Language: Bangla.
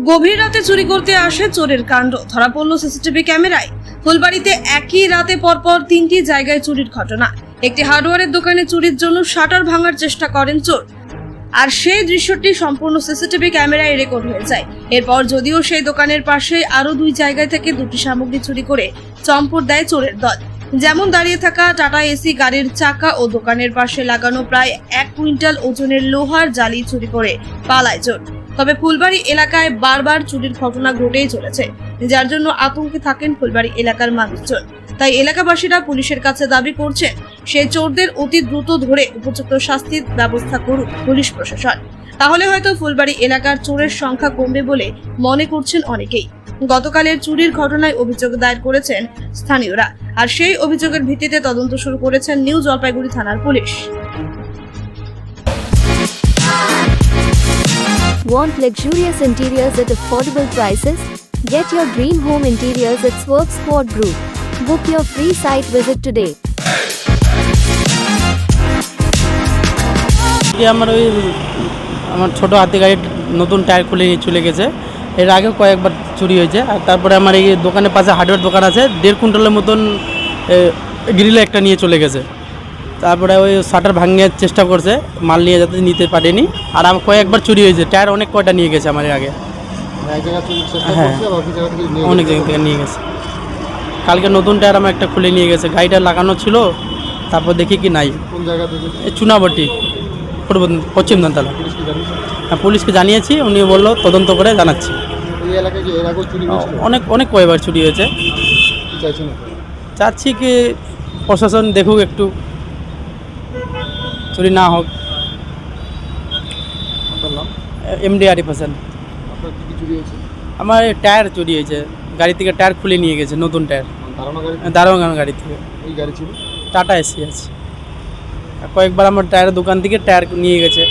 গভীর রাতে চুরি করতে আসে চোরের কাণ্ড ধরা পড়ল সিসিটিভি ক্যামেরায়। ফুলবাড়িতে একই রাতে পরপর 3টি জায়গায় চুরির ঘটনা। একটি হার্ডওয়্যারের দোকানে চুরির জন্য শাটার ভাঙার চেষ্টা করেন চোর, আর সেই দৃশ্যটি সম্পূর্ণ সিসিটিভি ক্যামেরায় রেকর্ড হয়ে যায়। এরপর যদিও সেই দোকানের পাশে আরো 2 জায়গা থেকে 2টি সামগ্রী চুরি করে চম্পট দেয় চোরের দল। যেমন দাঁড়িয়ে থাকা টাটা এসি গাড়ির চাকা ও দোকানের পাশে লাগানো প্রায় 1 কুইন্টাল ওজনের লোহার জালি চুরি করে পালায় চোর। তবে ফুলবাড়ি এলাকায় বারবার চুরির ঘটনা ঘটেই চলেছে, যার জন্য আতঙ্কে থাকেন ফুলবাড়ি এলাকার মানুষজন। তাই এলাকাবাসীরা পুলিশের কাছে দাবি করছেন সেই চোরদের অতি দ্রুত ধরে উপযুক্ত শাস্তির ব্যবস্থা করুক পুলিশ প্রশাসন। তাহলে হয়তো ফুলবাড়ি এলাকার চোরের সংখ্যা কমবে বলে মনে করছেন অনেকেই। গতকালের চুরির ঘটনায় অভিযোগ দায়ের করেছেন স্থানীয়রা, আর সেই অভিযোগের ভিত্তিতে তদন্ত শুরু করেছেন নিউ জলপাইগুড়ি থানার police. Want luxurious interiors at affordable prices? Get your dream home interiors at Swerve Sport Group. Book your free site visit today. আমার ছোট হাতি গাড়ির নতুন টায়ার খুলে নিয়ে চলে গেছে। এর আগেও কয়েকবার চুরি হয়েছে। আর তারপরে আমার এই দোকানের পাশে হার্ডওয়্যার দোকান আছে, 1.5 কুইন্টালের মতন গ্রিল একটা নিয়ে চলে গেছে। তারপরে ওই শাটার ভাঙার চেষ্টা করছে, মাল নিয়ে যাতে নিতে পারেনি। আর আমার কয়েকবার চুরি হয়েছে, টায়ার অনেক কয়টা নিয়ে গেছে আমার আগে। হ্যাঁ, অনেক জায়গা থেকে নিয়ে গেছে। কালকে নতুন টায়ার আমার একটা খুলে নিয়ে গেছে, গাড়িটা লাগানো ছিল। তারপর দেখি কি নাই। কোন জায়গা থেকে? চুনাবটি, পশ্চিম ধানতলা। হ্যাঁ, পুলিশকে জানিয়েছি, উনি বললো তদন্ত করে জানাচ্ছি। এই এলাকায় কি এর আগেও চুরি হয়েছিল? অনেক কয়েকবার চুরি হয়েছে। কি চাইছেন? চাচ্ছি কি প্রশাসন দেখুক, একটু চুরি না হোক। আপনার নাম? এমডি আরিফ হাসান। আপনার কি চুরি হয়েছে? আমার টায়ার চুরি হয়েছে, গাড়ি থেকে টায়ার খুলে নিয়ে গেছে, নতুন টায়ার। ধারণা গাড়ি? দারোগান গাড়ি থেকে। এই গাড়ি ছিল? টাটা এসি আছে। আর কয়েকবার আমার টায়ারের দোকান থেকে টায়ার নিয়ে গেছে।